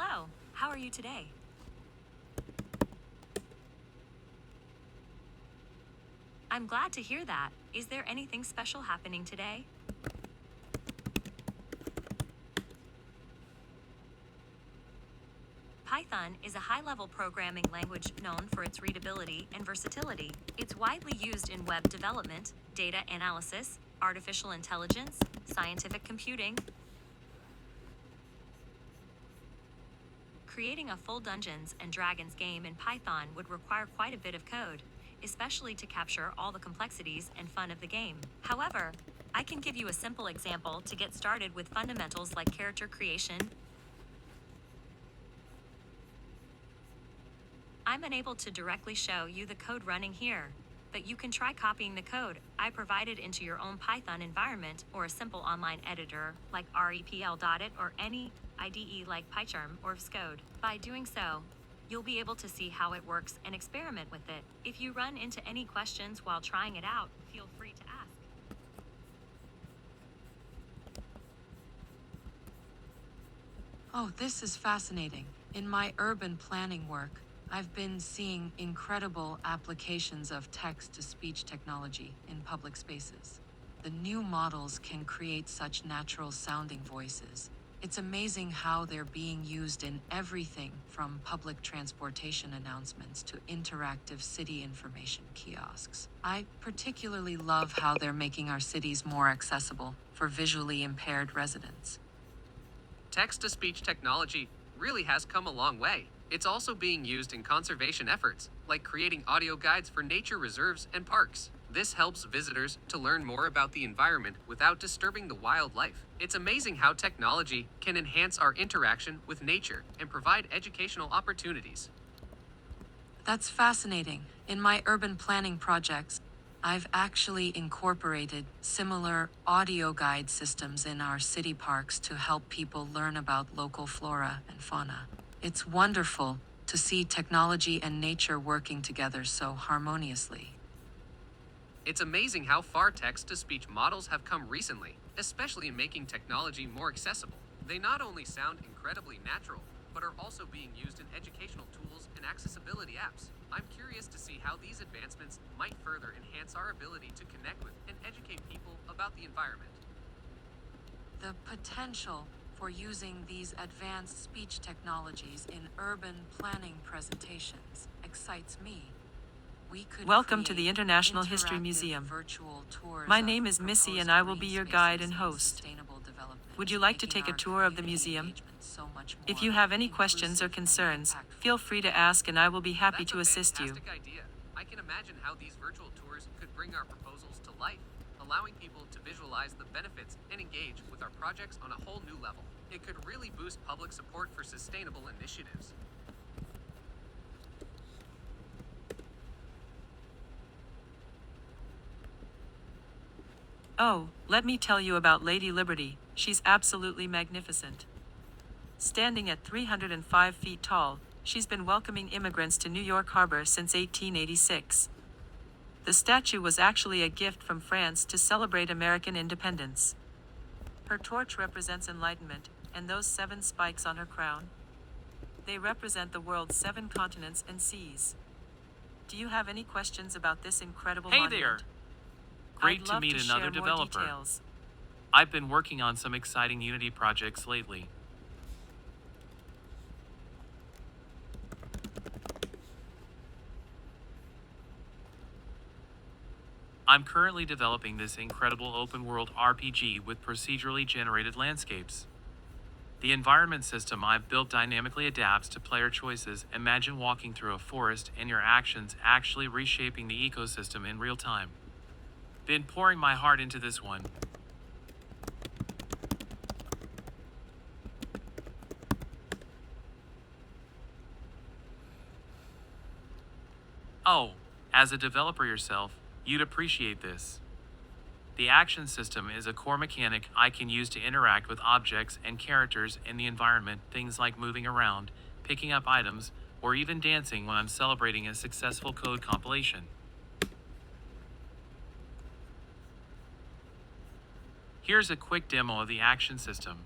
Hello, how are you today? I'm glad to hear that. Is there anything special happening today? Python is a high-level programming language known for its readability and versatility. It's widely used in web development, data analysis, artificial intelligence, scientific computing. Creating a full Dungeons and Dragons game in Python would require quite a bit of code, especially to capture all the complexities and fun of the game. However, I can give you a simple example to get started with fundamentals like character creation. I'm unable to directly show you the code running here, but you can try copying the code I provided into your own Python environment or a simple online editor like REPL.it or any IDE like PyCharm or Xcode. By doing so, you'll be able to see how it works and experiment with it. If you run into any questions while trying it out, feel free to ask. Oh, this is fascinating. In my urban planning work, I've been seeing incredible applications of text-to-speech technology in public spaces. The new models can create such natural-sounding voices. It's amazing how they're being used in everything from public transportation announcements to interactive city information kiosks. I particularly love how they're making our cities more accessible for visually impaired residents. Text-to-speech technology really has come a long way. It's also being used in conservation efforts, like creating audio guides for nature reserves and parks. This helps visitors to learn more about the environment without disturbing the wildlife. It's amazing how technology can enhance our interaction with nature and provide educational opportunities. That's fascinating. In my urban planning projects, I've actually incorporated similar audio guide systems in our city parks to help people learn about local flora and fauna. It's wonderful to see technology and nature working together so harmoniously. It's amazing how far text-to-speech models have come recently, especially in making technology more accessible. They not only sound incredibly natural, but are also being used in educational tools and accessibility apps. I'm curious to see how these advancements might further enhance our ability to connect with and educate people about the environment. The potential for using these advanced speech technologies in urban planning presentations excites me. Welcome to the International History Museum. My name is Missy and I will be your guide and host. Would you like to take a tour of the museum? If you have any questions or concerns, feel free to ask and I will be happy to assist you. That's a fantastic idea. I can imagine how these virtual tours could bring our proposals to life, allowing people to visualize the benefits and engage with our projects on a whole new level. It could really boost public support for sustainable initiatives. Oh, let me tell you about Lady Liberty. She's absolutely magnificent. Standing at 305 feet tall, she's been welcoming immigrants to New York Harbor since 1886. The statue was actually a gift from France to celebrate American independence. Her torch represents enlightenment, and those 7 spikes on her crown? They represent the world's 7 continents and seas. Do you have any questions about this incredible monument? Hey there! Great I'd to love meet to another share more developer. details. I've been working on some exciting Unity projects lately. I'm currently developing this incredible open-world RPG with procedurally generated landscapes. The environment system I've built dynamically adapts to player choices. Imagine walking through a forest and your actions actually reshaping the ecosystem in real time. Been pouring my heart into this one. Oh, as a developer yourself, you'd appreciate this. The action system is a core mechanic I can use to interact with objects and characters in the environment, things like moving around, picking up items, or even dancing when I'm celebrating a successful code compilation. Here's a quick demo of the action system.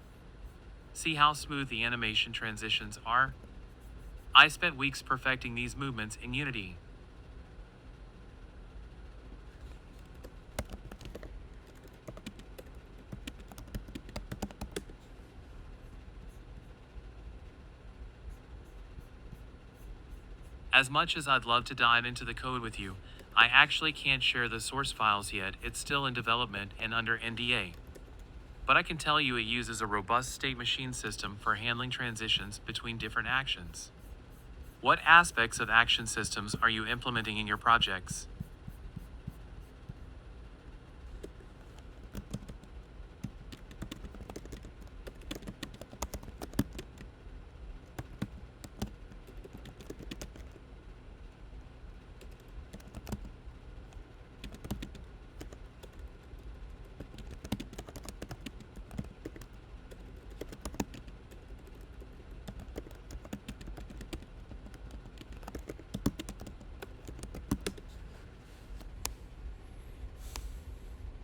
See how smooth the animation transitions are? I spent weeks perfecting these movements in Unity. As much as I'd love to dive into the code with you, I actually can't share the source files yet. It's still in development and under NDA. But I can tell you it uses a robust state machine system for handling transitions between different actions. What aspects of action systems are you implementing in your projects?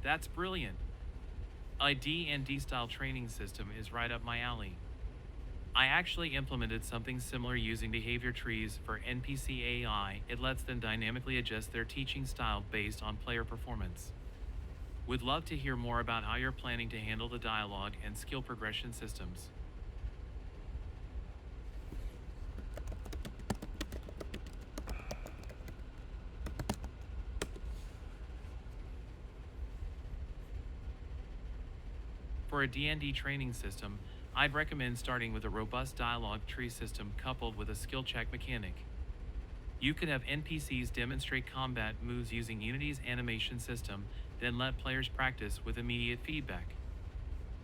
That's brilliant. A D&D style training system is right up my alley. I actually implemented something similar using behavior trees for NPC AI. It lets them dynamically adjust their teaching style based on player performance. Would love to hear more about how you're planning to handle the dialogue and skill progression systems. For a D&D training system, I'd recommend starting with a robust dialogue tree system coupled with a skill check mechanic. You could have NPCs demonstrate combat moves using Unity's animation system, then let players practice with immediate feedback.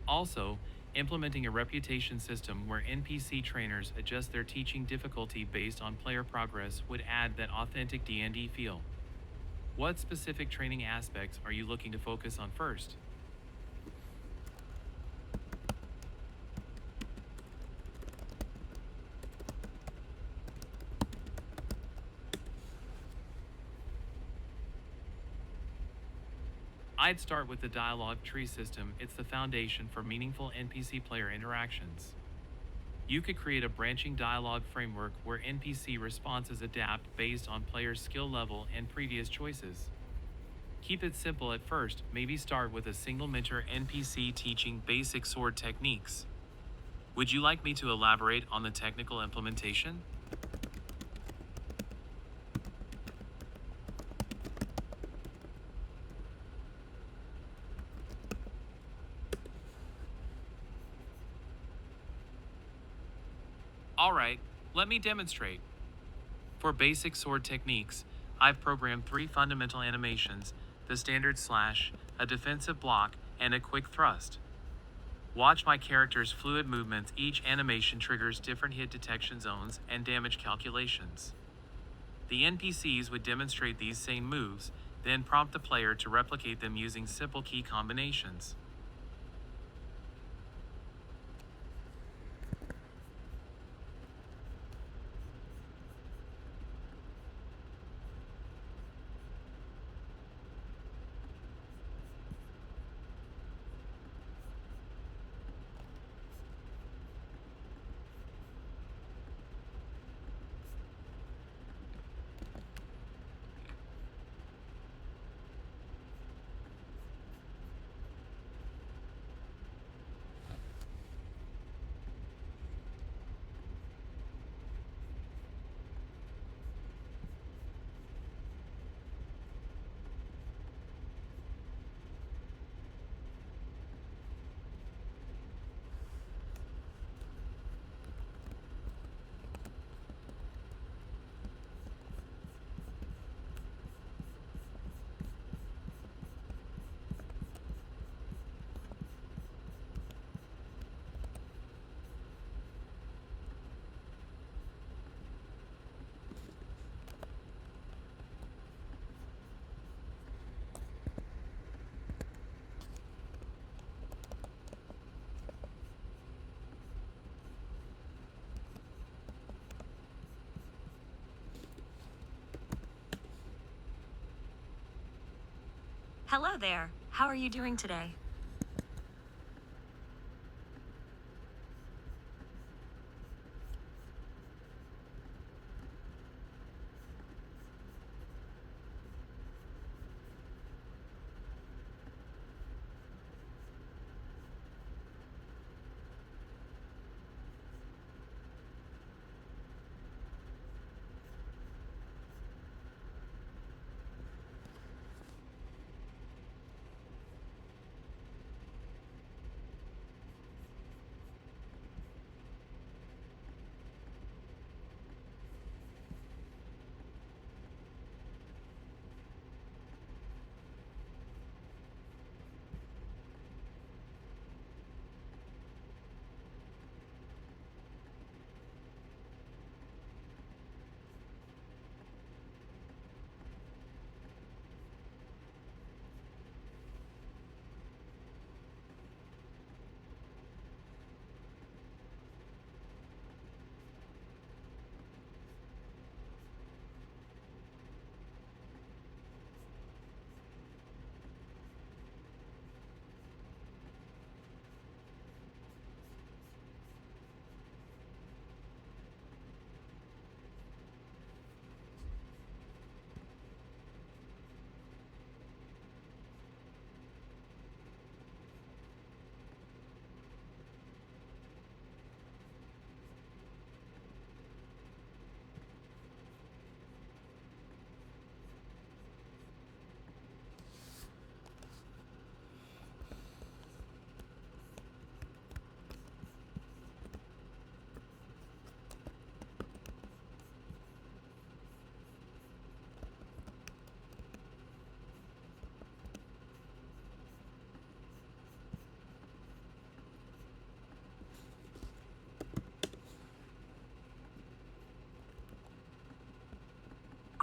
Also, implementing a reputation system where NPC trainers adjust their teaching difficulty based on player progress would add that authentic D&D feel. What specific training aspects are you looking to focus on first? I'd start with the dialogue tree system. It's the foundation for meaningful NPC player interactions. You could create a branching dialogue framework where NPC responses adapt based on players' skill level and previous choices. Keep it simple at first, maybe start with a single mentor NPC teaching basic sword techniques. Would you like me to elaborate on the technical implementation? Alright, let me demonstrate. For basic sword techniques, I've programmed 3 fundamental animations: the standard slash, a defensive block, and a quick thrust. Watch my character's fluid movements. Each animation triggers different hit detection zones and damage calculations. The NPCs would demonstrate these same moves, then prompt the player to replicate them using simple key combinations. Hello there, how are you doing today?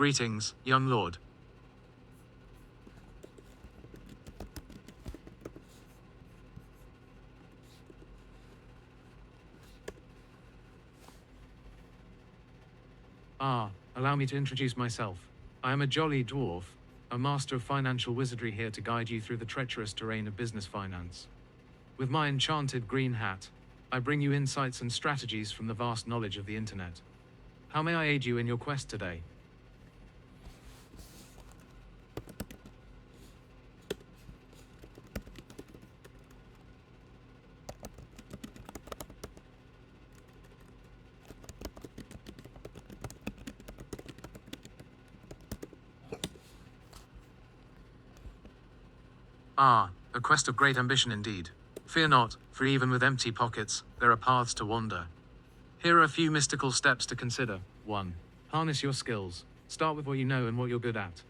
Greetings, young lord. Allow me to introduce myself. I am a jolly dwarf, a master of financial wizardry here to guide you through the treacherous terrain of business finance. With my enchanted green hat, I bring you insights and strategies from the vast knowledge of the internet. How may I aid you in your quest today? A quest of great ambition indeed. Fear not, for even with empty pockets, there are paths to wander. Here are a few mystical steps to consider. 1. Harness your skills. Start with what you know and what you're good at.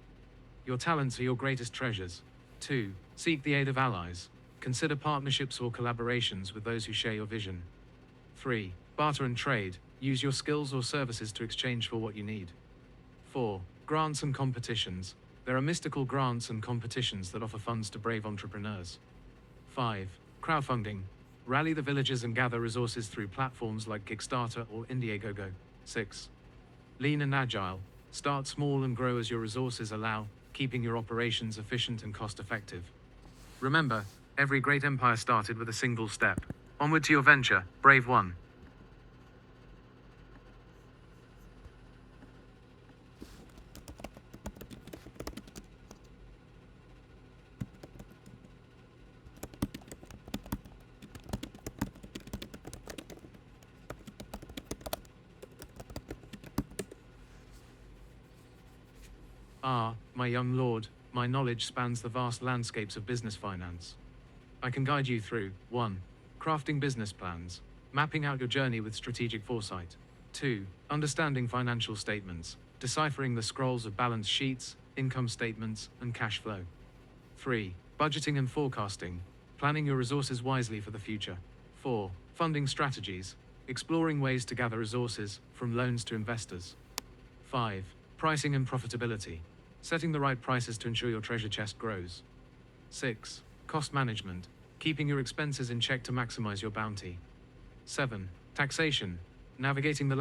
Your talents are your greatest treasures. 2. Seek the aid of allies. Consider partnerships or collaborations with those who share your vision. 3. Barter and trade. Use your skills or services to exchange for what you need. 4. Grants and competitions. There are mystical grants and competitions that offer funds to brave entrepreneurs. 5. Crowdfunding. Rally the villagers and gather resources through platforms like Kickstarter or Indiegogo. 6. Lean and agile. Start small and grow as your resources allow, keeping your operations efficient and cost-effective. Remember, every great empire started with a single step. Onward to your venture, brave one. My young lord, my knowledge spans the vast landscapes of business finance. I can guide you through 1. Crafting business plans, mapping out your journey with strategic foresight. 2. Understanding financial statements, deciphering the scrolls of balance sheets, income statements, and cash flow. 3. Budgeting and forecasting, planning your resources wisely for the future. 4. Funding strategies, exploring ways to gather resources, from loans to investors. 5. Pricing and profitability, setting the right prices to ensure your treasure chest grows. 6. Cost management, keeping your expenses in check to maximize your bounty. 7. Taxation, navigating the